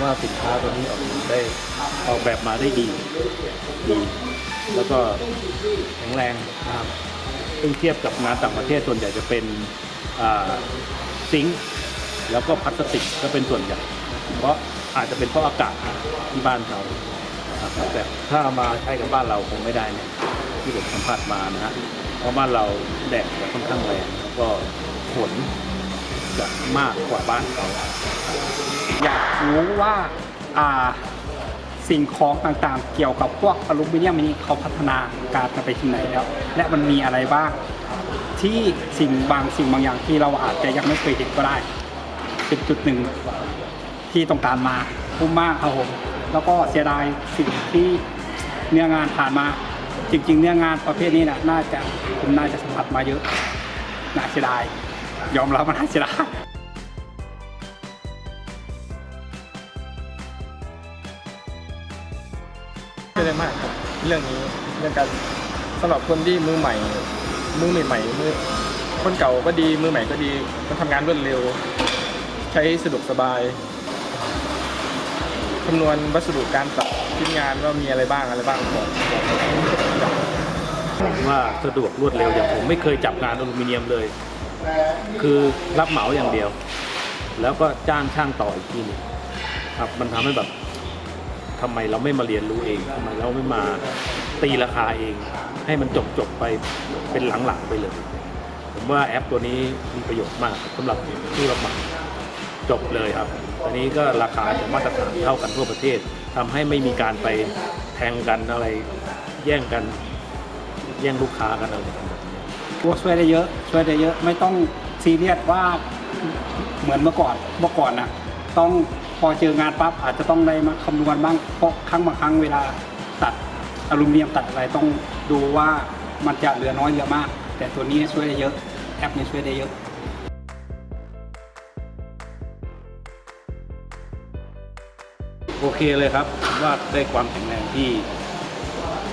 ว่าสินค้าตัวนี้ออกแบบมาได้ดี แล้วก็แข็งแรงนะครับซึ่งเทียบกับงานต่างประเทศส่วนใหญ่จะเป็นซิงค์แล้วก็พลาสติกก็เป็นส่วนใหญ่เพราะอาจจะเป็นเพราะอากาศที่บ้านเขาแต่ถ้ามาใช้กับบ้านเราคงไม่ได้เนี่ยที่ผมสัมผัสมานะฮะเพราะบ้านเราแดดจะค่อนข้างแรงแล้วก็ฝนจะมากกว่าบ้านเขา อยากรู้ว่าสิ่งของต่างๆเกี่ยวกับพวกอลูมิเนียมนี้เขาพัฒนาการไปถึงไหนแล้วและมันมีอะไรบ้างที่สิ่งบางอย่างที่เราอาจจะยังไม่เคยเห็นก็ได้เป็นจุดหนึ่งที่ต้องการมาคุ้มมากครับผมแล้วก็เสียดายสิ่งที่เนื้องานผ่านมาจริงๆเนื้องานประเภทนี้นะผมน่าจะสัมผัสมาเยอะน่าเสียดายยอมรับมันน่าเสียดาย ไม่ได้มากครับเรื่องนี้เรื่องการสำหรับคนที่มือใหม่คนเก่าก็ดีมือใหม่ก็ดีมันทำงานรวดเร็วใช้สะดวกสบายคำนวณวัสดุการตัดชิ้นงานว่ามีอะไรบ้างก่อนว่าสะดวกรวดเร็วอย่างผมไม่เคยจับงานอลูมิเนียมเลยคือรับเหมาอย่างเดียวแล้วก็จ้างช่างต่ออีกทีนึงครับมันทำให้แบบทำไมเราไม่มาเรียนรู้เองทำไมเราไม่มาตีราคาเองให้มันจบไปเป็นหลังๆไปเลยผมว่าแอปตัวนี้มีประโยชน์มากสำหรับผู้รับเหมาจบเลยครับอันนี้ก็ราคาจะมาตรฐานเท่ากันทั่วประเทศทำให้ไม่มีการไปแทงกันอะไรแย่งลูกค้ากันอะไรแบบนี้ช่วยได้เยอะไม่ต้องซีเรียสว่าเหมือนเมื่อก่อนนะต้องพอเจองานปั๊บอาจจะต้องได้มาคำนวณบ้างเพราะบางครั้งเวลาตัดอลูมิเนียมตัดอะไรต้องดูว่ามันจะเหลือน้อยเหลือมากแต่ตัวนี้ช่วยได้เยอะแอปนี้ช่วยได้เยอะโอเคเลยครับว่าได้ความแข็งแรงที่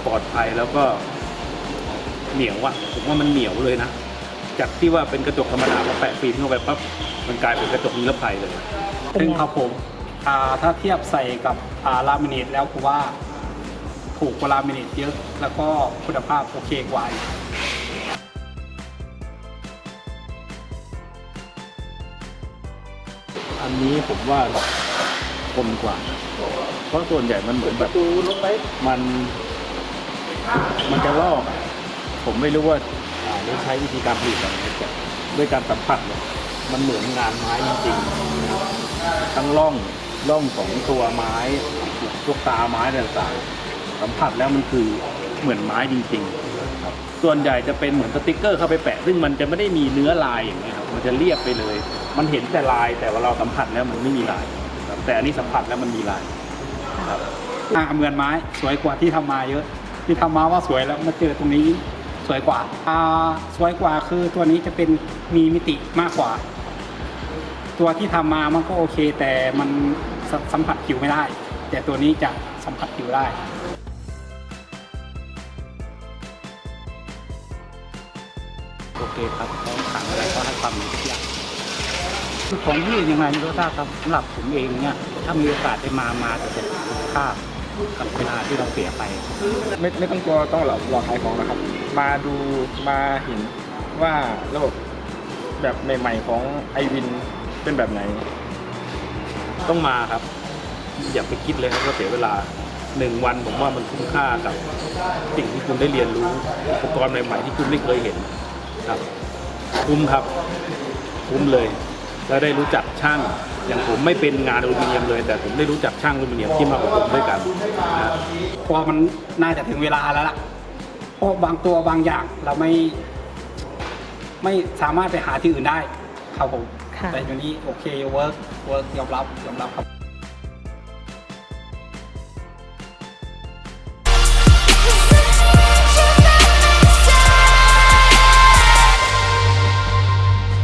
ปลอดภัยแล้วก็เหนียวอะผมว่ามันเหนียวเลยนะจากที่ว่าเป็นกระจกธรรมดาพอแปะฟิล์มเข้าไปปั๊บมันกลายเป็นกระจกนิรภัยเลยซึ่งครับผมถ้าเทียบใส่กับลามิเนตแล้วผมว่าถูกกว่าลามิเนตเยอะแล้วก็คุณภาพโอเคกว่าอันนี้ผมว่าทนกว่าเพราะส่วนใหญ่มันเหมือนแบบมันจะลอกผมไม่รู้ว่าได้ใช้วิธีการผลิตอะไรแต่ด้วยการสัมผัสเนี่ยมันเหมือนงานไม้จริงๆทั้งร่องของตัวไม้พวกตาไม้ต่างๆสัมผัสแล้วมันคือเหมือนไม้จริงๆครับส่วนใหญ่จะเป็นเหมือนสติ๊กเกอร์เข้าไปแปะซึ่งมันจะไม่ได้มีเนื้อลายอย่างเงี้ยครับมันจะเรียบไปเลยมันเห็นแต่ลายแต่ว่าเราสัมผัสแล้วมันไม่มีลายครับแต่อันนี้สัมผัสแล้วมันมีลายครับเหมือนไม้สวยกว่าที่ทำมาเยอะที่ทำมาว่าสวยแล้วมาเจอตรงนี้สวยกว่าคือตัวนี้จะเป็นมีมิติมากกว่าตัวที่ทำมามันก็โอเคแต่มันสัมผัสผิวไม่ได้แต่ตัวนี้จะสัมผัสผิวได้โอเคครับต้องถามอะไรก็ให้ความรู้ทุกอย่างของที่ยังไงไม่รู้ครับสำหรับผมเองเนี่ยถ้ามีโอกาสได้มาจะเป็นคุณค่ากับเวลาที่เราเสียไปไม่ต้องกลัวต้องหลอกขายของนะครับมาดูมาเห็นว่าระบบแบบใหม่ๆของไอวินเป็นแบบไหนต้องมาครับอย่าไปคิดเลยครับว่าเสียเวลา1 วันผมว่ามันคุ้มค่ากับสิ่งที่คุณได้เรียนรู้อุปกรณ์ใหม่ๆที่คุณไม่เคยเห็นครับคุ้มครับคุ้มเลยแล้วได้รู้จักช่างอย่างผมไม่เป็นงานอลูมิเนียมเลยแต่ผมได้รู้จักช่างอลูมิเนียมที่มาอบรมด้วยกันนะพอมันน่าจะถึงเวลาแล้วล่ะเพราะบางตัวบางอย่างเราไม่สามารถไปหาที่อื่นได้ครับผมแต่ตัวนี้โอเคเวิร์กยอมรับครับ